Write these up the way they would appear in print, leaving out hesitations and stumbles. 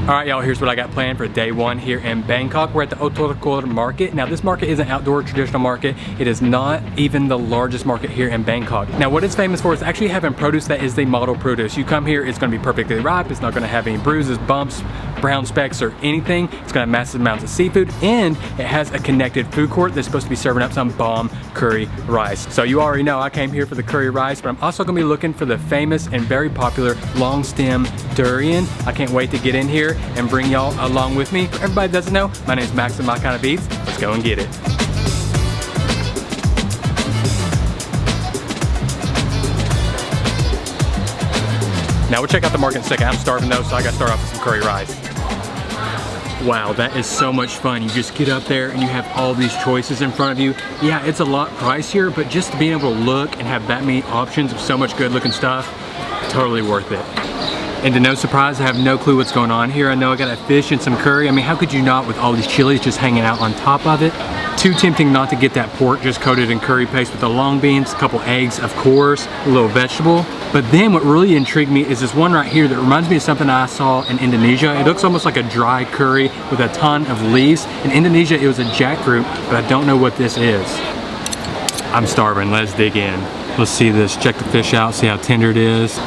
Alright y'all, here's what I got planned for day one here in Bangkok. We're at the Tor Kor market. Now this market is an outdoor traditional market. It is not even the largest market here in Bangkok. Now what it's famous for is actually having produce that is the model produce. You come here, it's going to be perfectly ripe. It's not going to have any bruises, bumps, brown specks or anything. It's going to have massive amounts of seafood, and it has a connected food court that's supposed to be serving up some bomb curry rice. So you already know I came here for the curry rice, but I'm also going to be looking for the famous and very popular long stem durian. I can't wait to get in here and bring y'all along with me. For everybody that doesn't know, my name is Max and My Kind of Eats. Let's go and get it. Now we'll check out the market in a second. I'm starving though, so I gotta start off with some curry rice. Wow, that is so much fun. You just get up there and you have all these choices in front of you. Yeah, it's a lot pricier, but just being able to look and have that many options of so much good looking stuff, totally worth it. And to no surprise, I have no clue what's going on here. I know I got a fish and some curry. I mean, how could you not with all these chilies just hanging out on top of it? Too tempting not to get that pork just coated in curry paste with the long beans, a couple eggs, of course, a little vegetable. But then what really intrigued me is this one right here that reminds me of something I saw in Indonesia. It looks almost like a dry curry with a ton of leaves. In Indonesia, it was a jackfruit, but I don't know what this is. I'm starving, let's dig in. Let's see this, check the fish out, see how tender it is.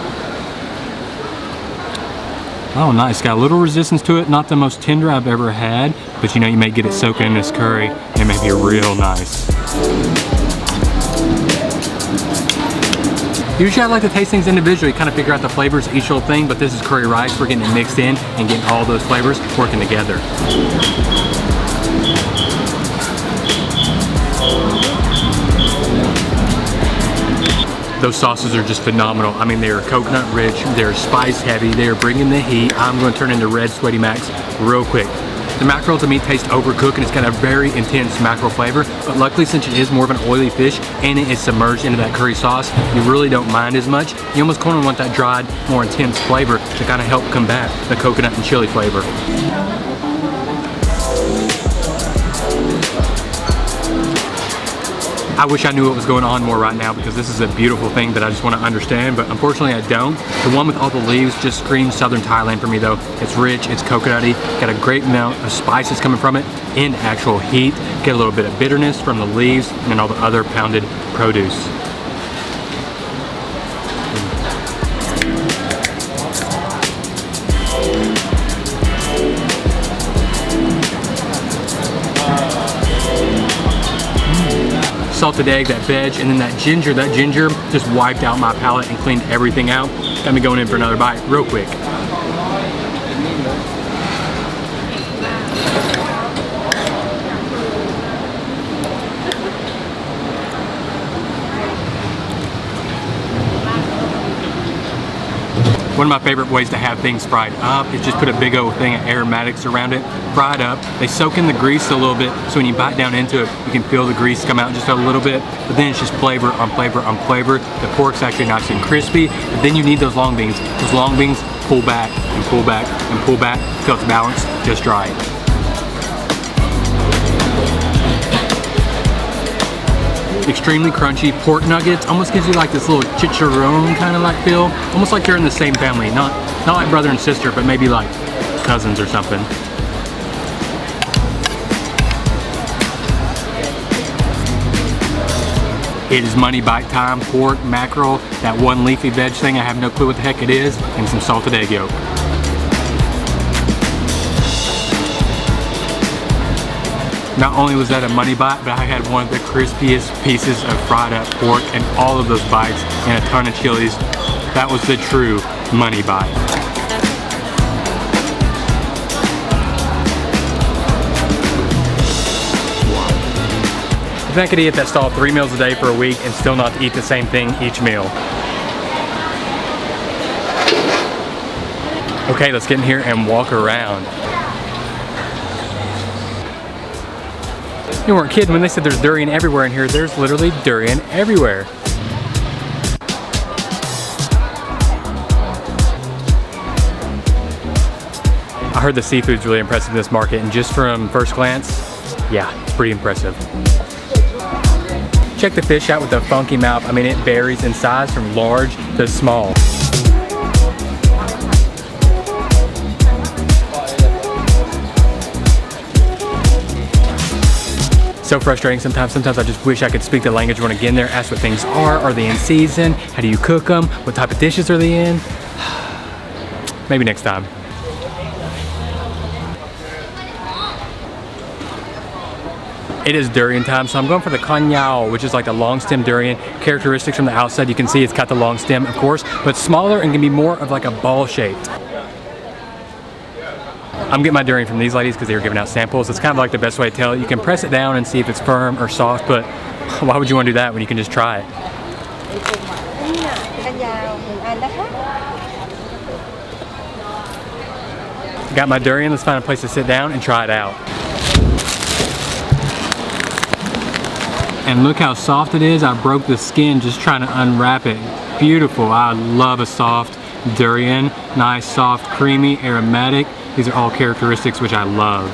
Oh nice, got a little resistance to it, not the most tender I've ever had, but you know, you may get it soaking in this curry, and it may be real nice. Usually I like to taste things individually, kind of figure out the flavors of each little thing, but this is curry rice, we're getting it mixed in and getting all those flavors working together. Those sauces are just phenomenal. I mean, they're coconut rich, they're spice heavy, they're bringing the heat. I'm going to turn into red sweaty Max real quick. The mackerel to me tastes overcooked and it's got a very intense mackerel flavor, but luckily since it is more of an oily fish and it is submerged into that curry sauce, you really don't mind as much. You almost kind of want that dried, more intense flavor to kind of help combat the coconut and chili flavor. I wish I knew what was going on more right now because this is a beautiful thing that I just want to understand, but unfortunately I don't. The one with all the leaves just screams Southern Thailand for me though. It's rich, it's coconutty, got a great amount of spices coming from it and actual heat. Get a little bit of bitterness from the leaves and then all the other pounded produce. Salted egg, that veg, and then that ginger just wiped out my palate and cleaned everything out. Got me going in for another bite real quick. One of my favorite ways to have things fried up is just put a big old thing of aromatics around it, fry it up. They soak in the grease a little bit, so when you bite down into it, you can feel the grease come out just a little bit, but then it's just flavor on flavor on flavor. The pork's actually nice and crispy, but then you need those long beans. Those long beans pull back and pull back and pull back until it's balanced, just right. Extremely crunchy pork nuggets, almost gives you like this little chicharron kind of like feel, almost like they're in the same family, not like brother and sister, but maybe like cousins or something. It is money bite time. Pork, mackerel, that one leafy veg thing, I have no clue what the heck it is, and some salted egg yolk. Not only was that a money bite, but I had one of the crispiest pieces of fried up pork and all of those bites and a ton of chilies. That was the true money bite. I think I could eat at that stall 3 meals a day for a week and still not eat the same thing each meal. Okay, let's get in here and walk around. You weren't kidding when they said there's durian everywhere in here. There's literally durian everywhere. I heard the seafood's really impressive in this market, and just from first glance, yeah, it's pretty impressive. Check the fish out with the funky mouth. I mean, it varies in size from large to small. So frustrating sometimes. Sometimes I just wish I could speak the language when I get in there, ask what things are they in season, how do you cook them, what type of dishes are they in. Maybe next time. It is durian time, so I'm going for the Kanyao, which is like the long stem durian. Characteristics from the outside, you can see it's got the long stem, of course, but smaller and can be more of like a ball shaped. I'm getting my durian from these ladies because they were giving out samples. It's kind of like the best way to tell it. You can press it down and see if it's firm or soft, but why would you want to do that when you can just try it? Got my durian, let's find a place to sit down and try it out. And look how soft it is. I broke the skin just trying to unwrap it. Beautiful. I love a soft durian. Nice, soft, creamy, aromatic. These are all characteristics which I love.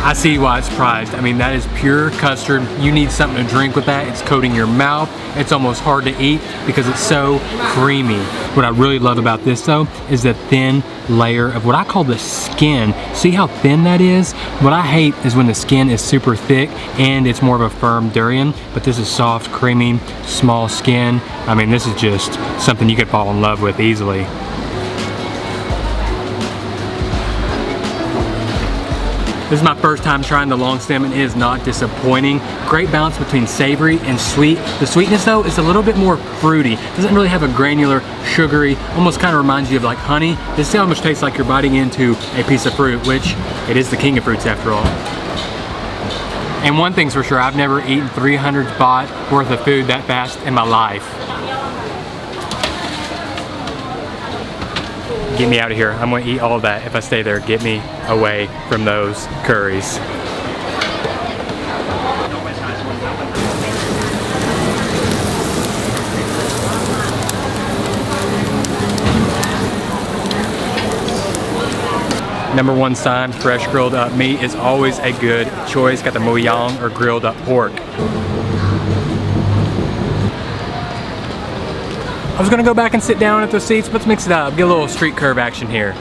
I see why it's prized. I mean, that is pure custard. You need something to drink with that. It's coating your mouth. It's almost hard to eat because it's so creamy. What I really love about this though is the thin layer of what I call the skin. See how thin that is? What I hate is when the skin is super thick and it's more of a firm durian, but this is soft, creamy, small skin. I mean, this is just something you could fall in love with easily. This is my first time trying the long stem and it is not disappointing. Great balance between savory and sweet. The sweetness though is a little bit more fruity. Doesn't really have a granular, sugary, almost kind of reminds you of like honey. This almost tastes like you're biting into a piece of fruit, which it is the king of fruits after all. And one thing's for sure, I've never eaten 300 baht worth of food that fast in my life. Get me out of here. I'm gonna eat all of that if I stay there. Get me away from those curries. Number one sign, fresh grilled up meat is always a good choice. Got the muyang or grilled up pork. I was gonna go back and sit down at those seats, but let's mix it up. Get a little street curve action here.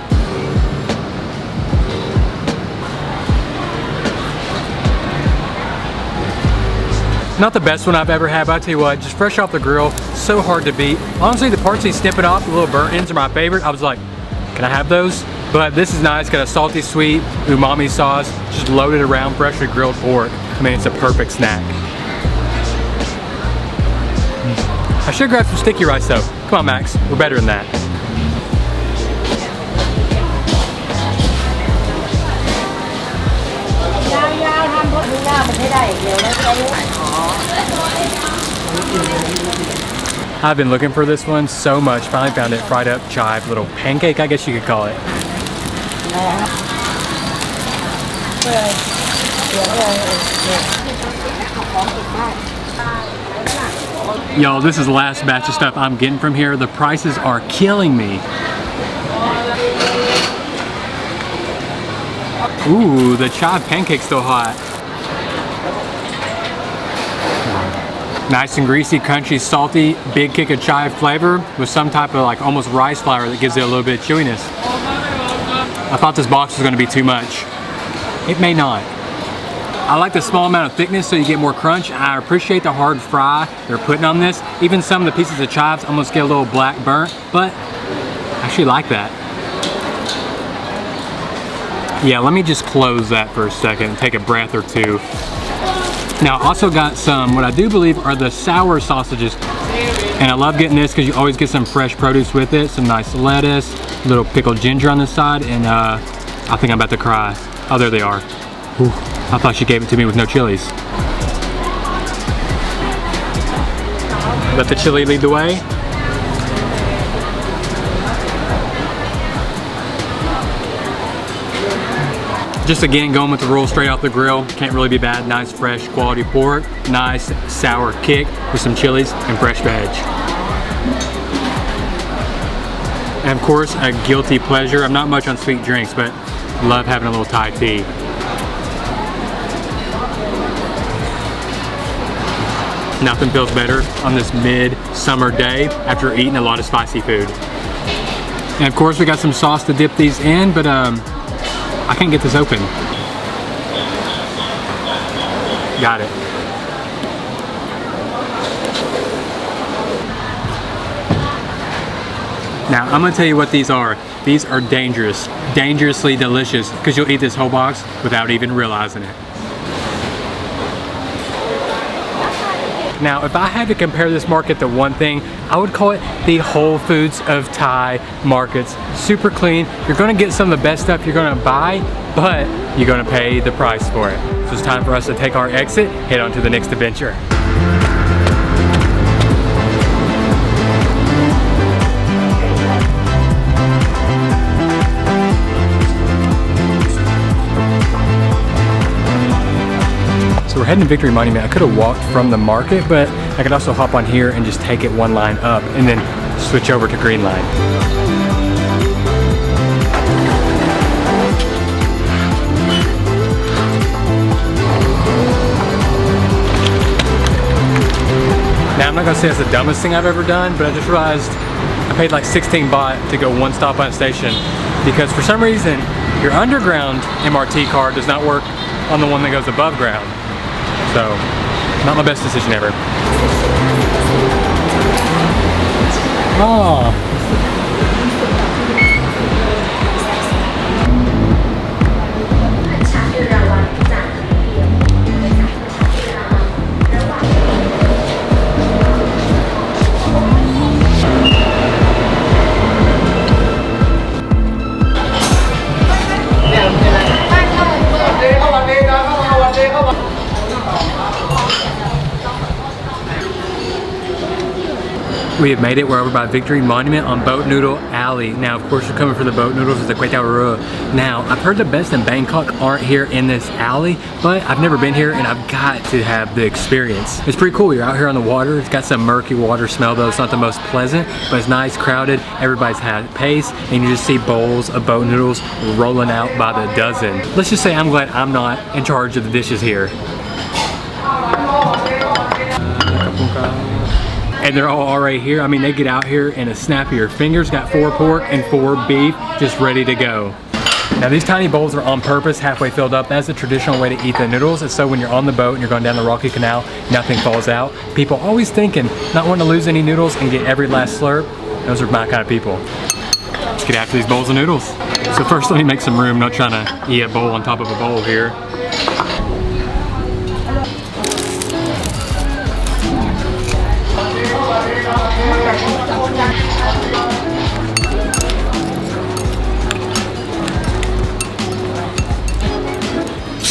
Not the best one I've ever had, but I tell you what, just fresh off the grill, so hard to beat. Honestly, the parts he's snipping off, the little burnt ends are my favorite. I was like, can I have those? But this is nice, got a salty, sweet umami sauce, just loaded around freshly grilled pork. I mean, it's a perfect snack. I should grab some sticky rice though. Come on, Max, we're better than that. I've been looking for this one so much. Finally found it. Fried up chive, little pancake, I guess you could call it. Y'all, this is the last batch of stuff I'm getting from here. The prices are killing me. Ooh, the chive pancake's still hot. Nice and greasy, crunchy, salty, big kick of chive flavor with some type of like almost rice flour that gives it a little bit of chewiness. I thought this box was gonna be too much. It may not. I like the small amount of thickness so you get more crunch. I appreciate the hard fry they're putting on this. Even some of the pieces of chives almost get a little black burnt, but I actually like that. Yeah, let me just close that for a second and take a breath or two. Now, I also got some, what I do believe are the sour sausages. And I love getting this because you always get some fresh produce with it. Some nice lettuce, little pickled ginger on the side, and I think I'm about to cry. Oh, there they are. Ooh, I thought she gave it to me with no chilies. Let the chili lead the way. Just again, going with the roll straight off the grill. Can't really be bad. Nice, fresh, quality pork. Nice, sour kick with some chilies and fresh veg. And of course, a guilty pleasure. I'm not much on sweet drinks, but love having a little Thai tea. Nothing feels better on this mid-summer day after eating a lot of spicy food. And of course we got some sauce to dip these in, but I can't get this open. Got it. Now I'm gonna tell you what these are. These are dangerous, dangerously delicious, because you'll eat this whole box without even realizing it. Now, if I had to compare this market to one thing, I would call it the Whole Foods of Thai markets. Super clean. You're gonna get some of the best stuff you're gonna buy, but you're gonna pay the price for it. So it's time for us to take our exit, head on to the next adventure. So we're heading to Victory Monument. I could have walked from the market, but I could also hop on here and just take it one line up and then switch over to Green Line. Now I'm not gonna say it's the dumbest thing I've ever done, but I just realized I paid like 16 baht to go one stop on a station because for some reason your underground MRT card does not work on the one that goes above ground. So, not my best decision ever. Oh. We have made it. We're over by Victory Monument on Boat Noodle Alley. Now, of course, you're coming for the boat noodles with the Kway Teow Rua. Now, I've heard the best in Bangkok aren't here in this alley, but I've never been here and I've got to have the experience. It's pretty cool. You're out here on the water. It's got some murky water smell though. It's not the most pleasant, but it's nice, crowded. Everybody's had pace and you just see bowls of boat noodles rolling out by the dozen. Let's just say I'm glad I'm not in charge of the dishes here. And they're all right here. I mean, they get out here in a snap of your fingers. Got 4 pork and 4 beef, just ready to go. Now these tiny bowls are on purpose, halfway filled up. That's the traditional way to eat the noodles. It's so when you're on the boat and you're going down the rocky canal, nothing falls out. People always thinking, not wanting to lose any noodles and get every last slurp. Those are my kind of people. Let's get after these bowls of noodles. So first let me make some room, not trying to eat a bowl on top of a bowl here.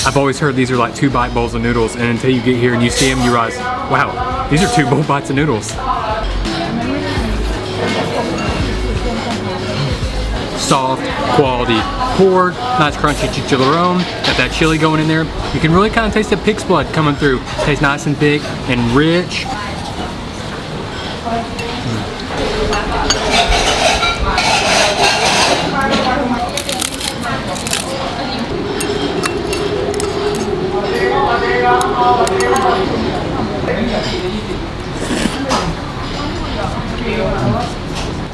I've always heard these are like 2-bite bowls of noodles, and until you get here and you see them, you realize, wow, these are 2 bowl bites of noodles. Soft, quality pork, nice crunchy chicharron, got that chili going in there. You can really kind of taste the pig's blood coming through. Tastes nice and thick and rich.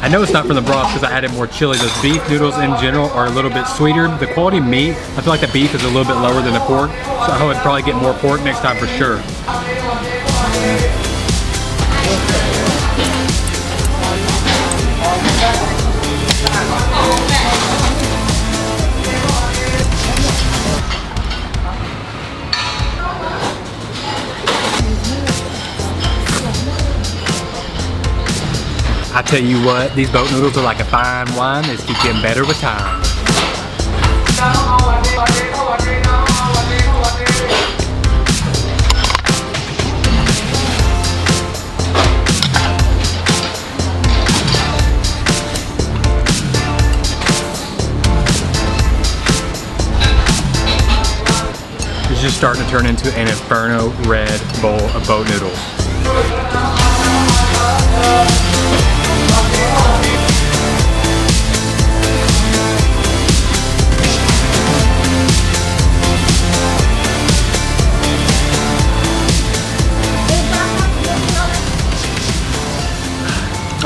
I know it's not from the broth because I added more chili. Those beef noodles in general are a little bit sweeter. The quality of meat, I feel like the beef is a little bit lower than the pork, so I would probably get more pork next time for sure. I tell you what, these boat noodles are like a fine wine. They just keep getting better with time. It's just starting to turn into an inferno red bowl of boat noodles.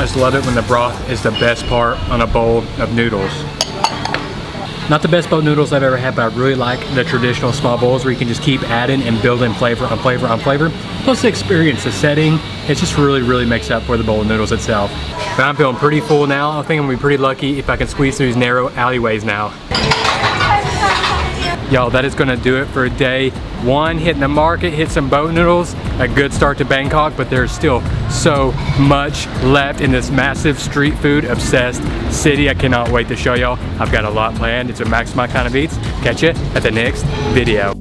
just love it when the broth is the best part on a bowl of noodles. Not the best boat noodles I've ever had, but I really like the traditional small bowls where you can just keep adding and building flavor on flavor on flavor. Plus the experience, the setting, it just really makes up for the bowl of noodles itself. But I'm feeling pretty full now. I think I'm gonna be pretty lucky if I can squeeze through these narrow alleyways now. Y'all, that is gonna do it for day one. Hitting the market, hit some boat noodles. A good start to Bangkok, but there's still so much left in this massive street food obsessed city. I cannot wait to show y'all. I've got a lot planned. It's a max my kind of eats. Catch you at the next video.